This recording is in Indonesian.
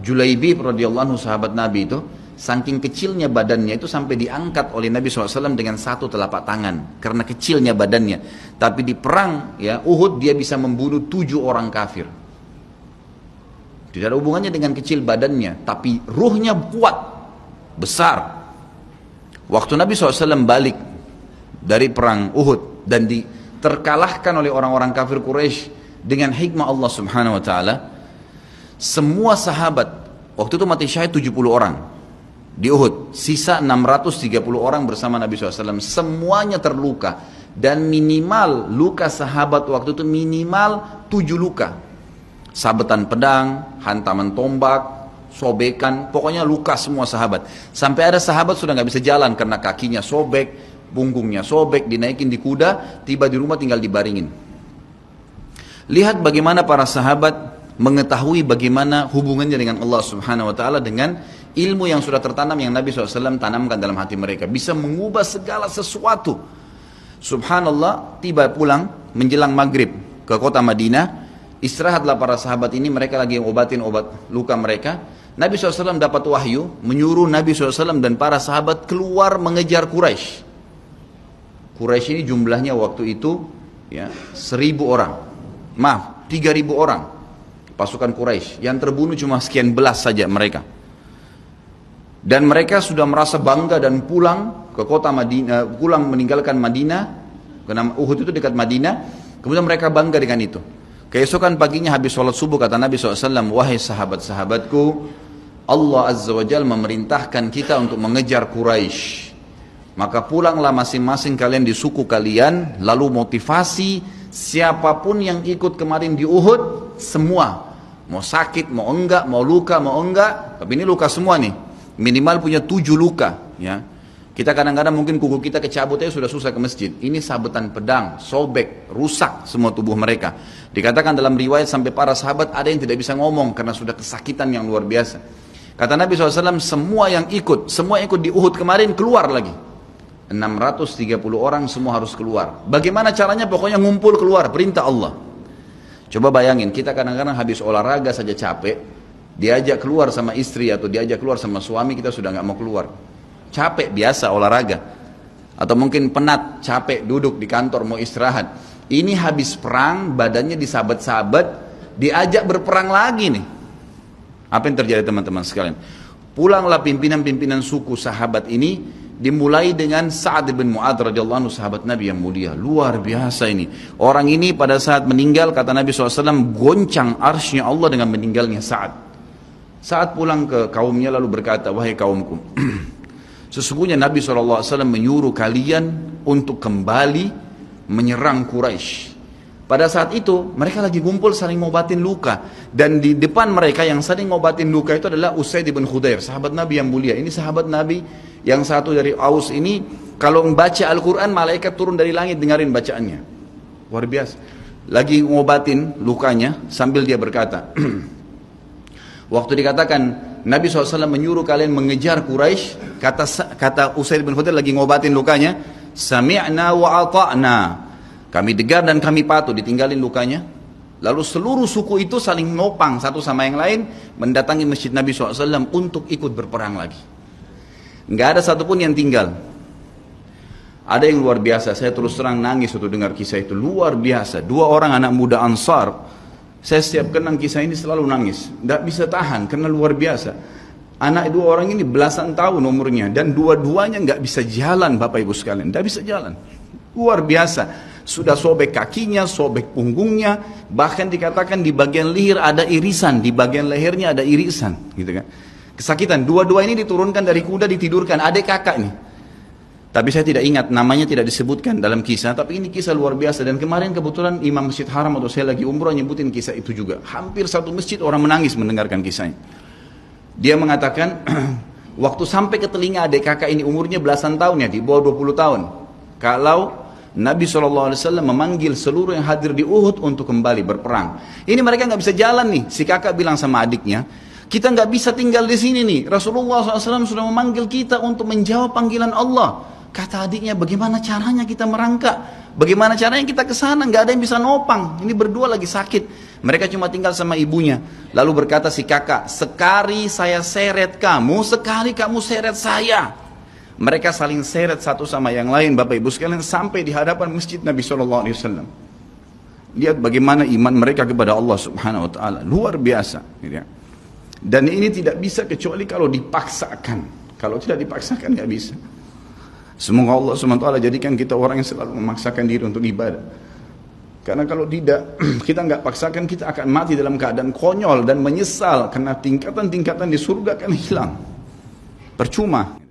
Julaibib radhiyallahu anhu, sahabat Nabi itu, saking kecilnya badannya itu sampai diangkat oleh Nabi SAW dengan satu telapak tangan karena kecilnya badannya. Tapi di perang ya Uhud dia bisa membunuh 7 orang kafir. Tidak ada hubungannya dengan kecil badannya, tapi ruhnya kuat, besar. Waktu Nabi SAW balik dari perang Uhud dan terkalahkan oleh orang-orang kafir Quraisy dengan hikmah Allah Subhanahu wa taala, semua sahabat waktu itu mati syahid 70 orang di Uhud, sisa 630 orang bersama Nabi SAW, semuanya terluka, dan minimal luka sahabat waktu itu minimal 7 luka, sabetan pedang, hantaman tombak, sobekan, pokoknya luka semua sahabat. Sampai ada sahabat sudah nggak bisa jalan karena kakinya sobek, punggungnya sobek, dinaikin di kuda, tiba di rumah tinggal dibaringin. Lihat bagaimana para sahabat mengetahui bagaimana hubungannya dengan Allah Subhanahu wa taala dengan ilmu yang sudah tertanam yang Nabi SAW tanamkan dalam hati mereka, bisa mengubah segala sesuatu. Subhanallah, tiba pulang menjelang maghrib ke kota Madinah, istirahatlah para sahabat ini, mereka lagi obatin obat luka mereka. Nabi SAW dapat wahyu, menyuruh Nabi SAW dan para sahabat keluar mengejar Quraisy. Quraisy ini jumlahnya waktu itu ya 1.000 orang, maaf 3.000 orang pasukan Quraisy, yang terbunuh cuma sekian belas saja mereka. Dan mereka sudah merasa bangga dan pulang ke kota Madinah, pulang meninggalkan Madinah, karena Uhud itu dekat Madinah. Kemudian mereka bangga dengan itu. Keesokan paginya habis sholat subuh kata Nabi SAW, wahai sahabat-sahabatku, Allah Azza wa Jalla memerintahkan kita untuk mengejar Quraisy. Maka pulanglah masing-masing kalian di suku kalian, lalu motivasi siapapun yang ikut kemarin di Uhud, semua, mau sakit, mau enggak, mau luka, mau enggak, tapi ini luka semua nih, minimal punya 7 luka ya. Kita kadang-kadang mungkin kuku kita kecabut aja sudah susah ke masjid. Ini sabetan pedang, sobek, rusak semua tubuh mereka. Dikatakan dalam riwayat sampai para sahabat ada yang tidak bisa ngomong karena sudah kesakitan yang luar biasa. Kata Nabi SAW, semua yang ikut di Uhud kemarin keluar lagi. 630 orang semua harus keluar. Bagaimana caranya? Pokoknya ngumpul keluar, perintah Allah. Coba bayangin, kita kadang-kadang habis olahraga saja capek, diajak keluar sama istri atau diajak keluar sama suami, kita sudah nggak mau keluar. Capek biasa olahraga. Atau mungkin penat, capek duduk di kantor mau istirahat. Ini habis perang, badannya disabet-sabet, diajak berperang lagi nih. Apa yang terjadi teman-teman sekalian? Pulanglah pimpinan-pimpinan suku sahabat ini, dimulai dengan Sa'ad bin Mu'adz radhiyallahu anhu, sahabat Nabi yang mulia. Luar biasa ini. Orang ini pada saat meninggal, kata Nabi SAW, goncang arsy Allah dengan meninggalnya Sa'ad. Saat pulang ke kaumnya lalu berkata, wahai kaumku, sesungguhnya Nabi SAW menyuruh kalian untuk kembali menyerang Quraisy. Pada saat itu mereka lagi kumpul saling ngobatin luka, dan di depan mereka yang saling ngobatin luka itu adalah Usaid bin Khudair, sahabat Nabi yang mulia. Ini sahabat Nabi yang satu dari Aus ini, kalau membaca Al-Quran malaikat turun dari langit dengarin bacaannya. Luar biasa. Lagi ngobatin lukanya sambil dia berkata, waktu dikatakan Nabi SAW menyuruh kalian mengejar Quraisy, kata Usaid bin Khudair lagi ngobatin lukanya, sami'na wa ata'na, kami dengar dan kami patuh, ditinggalin lukanya. Lalu seluruh suku itu saling nopang satu sama yang lain, mendatangi masjid Nabi SAW untuk ikut berperang lagi. Nggak ada satupun yang tinggal. Ada yang luar biasa, saya terus terang nangis waktu dengar kisah itu, luar biasa. 2 orang anak muda Ansar, saya setiap kenang kisah ini selalu nangis, nggak bisa tahan karena luar biasa. Anak 2 orang ini belasan tahun umurnya, dan dua-duanya nggak bisa jalan, Bapak Ibu sekalian, nggak bisa jalan. Luar biasa. Sudah sobek kakinya, sobek punggungnya, bahkan dikatakan di bagian leher ada irisan, di bagian lehernya ada irisan, gitu kan. Kesakitan. Dua-dua ini diturunkan dari kuda, ditidurkan, adik kakak nih. Tapi saya tidak ingat, namanya tidak disebutkan dalam kisah, tapi ini kisah luar biasa. Dan kemarin kebetulan Imam Masjid Haram atau saya lagi umrah nyebutin kisah itu juga. Hampir satu masjid orang menangis mendengarkan kisahnya. Dia mengatakan, waktu sampai ke telinga adik kakak ini umurnya belasan tahun ya, di bawah 20 tahun. Kalau Nabi SAW memanggil seluruh yang hadir di Uhud untuk kembali berperang. Ini mereka nggak bisa jalan nih. Si kakak bilang sama adiknya, kita nggak bisa tinggal di sini nih. Rasulullah SAW sudah memanggil kita untuk menjawab panggilan Allah. Kata adiknya, bagaimana caranya kita merangkak? Bagaimana caranya kita ke sana? Nggak ada yang bisa nopang. Ini berdua lagi sakit. Mereka cuma tinggal sama ibunya. Lalu berkata si kakak, sekali saya seret kamu, sekali kamu seret saya. Mereka saling seret satu sama yang lain, Bapak Ibu sekalian, sampai di hadapan masjid Nabi SAW. Lihat bagaimana iman mereka kepada Allah Subhanahu Wa Taala, luar biasa. Dan ini tidak bisa kecuali kalau dipaksakan. Kalau tidak dipaksakan nggak bisa. Semoga Allah SWT jadikan kita orang yang selalu memaksakan diri untuk ibadah. Karena kalau tidak, kita nggak paksakan, kita akan mati dalam keadaan konyol dan menyesal. Karena tingkatan-tingkatan di surga akan hilang. Percuma.